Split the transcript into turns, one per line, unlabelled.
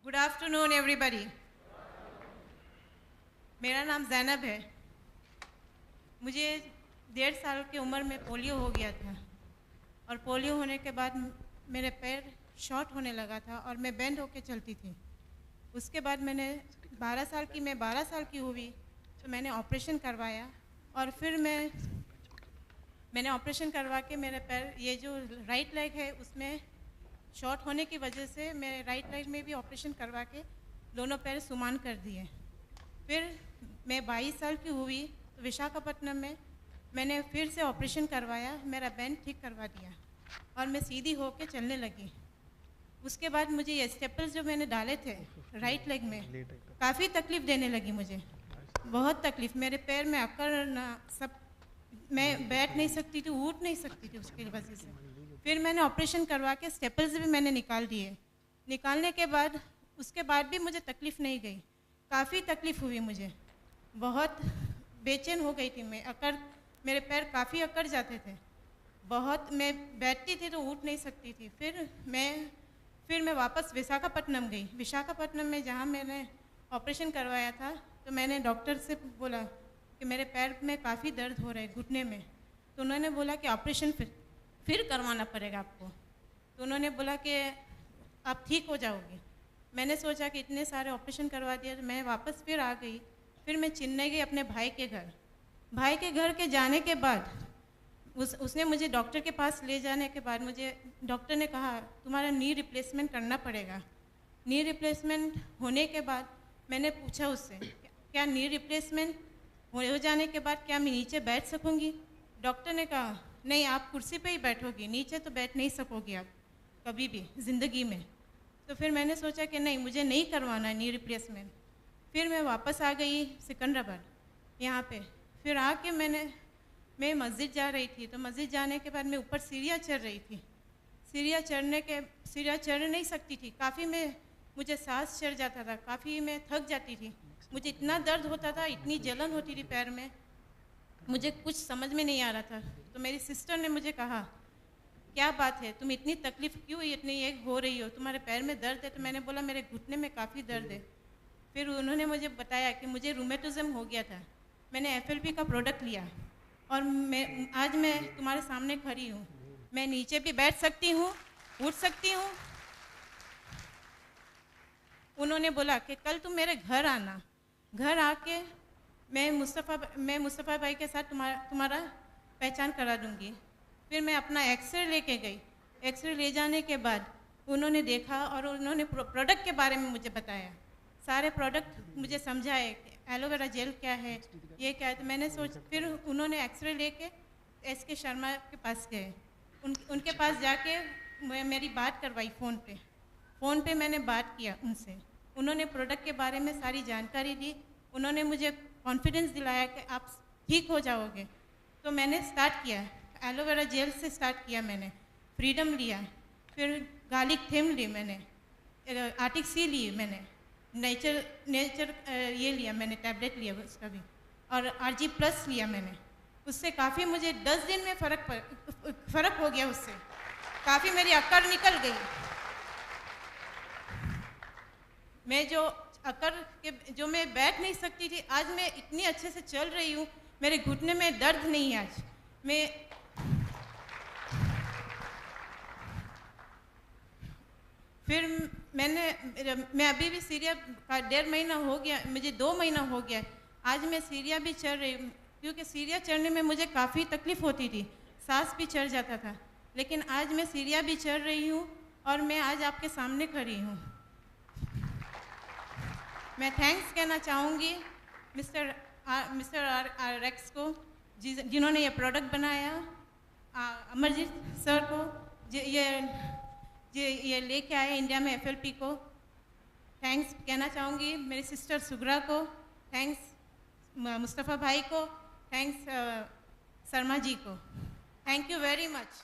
Good afternoon everybody. मेरा नाम जैनब है। मुझे 1.5 साल की उम्र में पोलियो हो गया था और पोलियो होने के बाद मेरे पैर शॉर्ट होने लगा था और मैं बेंड होके चलती थी। उसके बाद मैं 12 साल की हुई तो मैंने ऑपरेशन करवाया और फिर मैंने ऑपरेशन करवा के मेरे पैर, ये जो राइट लेग है उसमें शॉर्ट होने की वजह से मेरे राइट लेग में भी ऑपरेशन करवा के दोनों पैर सुमान कर दिए। फिर मैं 22 साल की हुई तो विशाखापट्टनम में मैंने फिर से ऑपरेशन करवाया, मेरा बैंड ठीक करवा दिया और मैं सीधी होके चलने लगी। उसके बाद मुझे ये स्टेपल्स जो मैंने डाले थे राइट लेग में काफ़ी तकलीफ़ देने लगी, मुझे बहुत तकलीफ़। मेरे पैर में अकड़ना सब, मैं बैठ नहीं सकती थी, उठ नहीं सकती थी उसकी वजह से। फिर मैंने ऑपरेशन करवा के स्टेपल्स भी मैंने निकाल दिए। निकालने के बाद उसके बाद भी मुझे तकलीफ़ नहीं गई, काफ़ी तकलीफ़ हुई मुझे, बहुत बेचैन हो गई थी मैं। मेरे पैर काफ़ी अकड़ जाते थे, बहुत। मैं बैठती थी तो उठ नहीं सकती थी। फिर मैं वापस विशाखापट्टनम गई। विशाखापट्टनम में जहाँ मैंने ऑपरेशन करवाया था तो मैंने डॉक्टर से बोला कि मेरे पैर में काफ़ी दर्द हो रहा है, घुटने में। तो उन्होंने बोला कि ऑपरेशन फिर करवाना पड़ेगा आपको। तो उन्होंने बोला कि आप ठीक हो जाओगे। मैंने सोचा कि इतने सारे ऑपरेशन करवा दिया तो मैं वापस फिर आ गई। फिर मैं चेन्नई गई अपने भाई के घर। भाई के घर के जाने के बाद उसने मुझे डॉक्टर के पास ले जाने के बाद मुझे डॉक्टर ने कहा तुम्हारा नी रिप्लेसमेंट करना पड़ेगा। नी रिप्लेसमेंट होने के बाद मैंने पूछा उससे क्या नी रिप्लेसमेंट हो जाने के बाद क्या मैं नीचे बैठ सकूँगी? डॉक्टर ने कहा नहीं, आप कुर्सी पे ही बैठोगी, नीचे तो बैठ नहीं सकोगी आप कभी भी ज़िंदगी में। तो फिर मैंने सोचा कि नहीं, मुझे नहीं करवाना है नी रिप्लेसमेंट। फिर मैं वापस आ गई सिकंदराबाद यहाँ पे। फिर आके मैं मस्जिद जा रही थी, तो मस्जिद जाने के बाद मैं ऊपर सीढ़ियाँ चढ़ रही थी। सीढ़ियाँ चढ़ नहीं सकती थी, काफ़ी मुझे सांस चढ़ जाता था, काफ़ी मैं थक जाती थी। मुझे इतना दर्द होता था, इतनी जलन होती थी पैर में, मुझे कुछ समझ में नहीं आ रहा था। तो मेरी सिस्टर ने मुझे कहा क्या बात है, तुम इतनी तकलीफ़ क्यों इतनी एक हो रही हो, तुम्हारे पैर में दर्द है? तो मैंने बोला मेरे घुटने में काफ़ी दर्द है। फिर उन्होंने मुझे बताया कि मुझे रूमेटिज्म हो गया था। मैंने FLP का प्रोडक्ट लिया और आज मैं तुम्हारे सामने खड़ी हूँ। मैं नीचे भी बैठ सकती हूँ, उठ सकती हूँ। उन्होंने बोला कि कल तुम मेरे घर आना, घर आके मैं मुस्तफ़ा भाई के साथ तुम्हारा पहचान करा दूँगी। फिर मैं अपना एक्सरे लेके गई। एक्सरे ले जाने के बाद उन्होंने देखा और उन्होंने प्रोडक्ट के बारे में मुझे बताया, सारे प्रोडक्ट मुझे समझाए कि एलोवेरा जेल क्या है, ये क्या है। तो फिर उन्होंने एक्सरे लेके SK शर्मा के पास गए। उनके पास जाके मेरी बात करवाई फ़ोन पे मैंने बात किया उनसे। उन्होंने प्रोडक्ट के बारे में सारी जानकारी दी। उन्होंने मुझे कॉन्फिडेंस दिलाया कि आप ठीक हो जाओगे। तो मैंने स्टार्ट किया, एलोवेरा जेल से स्टार्ट किया मैंने। फ्रीडम लिया, फिर गार्लिक थिम ली मैंने, आर्टिक सी ली मैंने, नेचर ये लिया मैंने, टैबलेट लिया उसका भी, और RG+ लिया मैंने। उससे काफ़ी मुझे 10 दिन में फ़र्क हो गया। उससे काफ़ी मेरी अकड़ निकल गई। मैं जो मैं बैठ नहीं सकती थी, आज मैं इतनी अच्छे से चल रही हूँ। मेरे घुटने में दर्द नहीं है आज। मैं अभी भी सीरिया का 1.5 महीना हो गया, मुझे 2 महीना हो गया। आज मैं सीरिया भी चढ़ रही हूँ, क्योंकि सीरिया चढ़ने में मुझे काफ़ी तकलीफ़ होती थी, सांस भी चढ़ जाता था। लेकिन आज मैं सीरिया भी चढ़ रही हूँ और मैं आज आपके सामने खड़ी हूँ। मैं थैंक्स कहना चाहूँगी मिस्टर RX को, जिन्होंने ये प्रोडक्ट बनाया, अमरजीत सर को, ये लेके आए इंडिया में FLP को। थैंक्स कहना चाहूँगी मेरी सिस्टर सुगरा को, थैंक्स मुस्तफ़ा भाई को, थैंक्स शर्मा जी को। Thank you very much.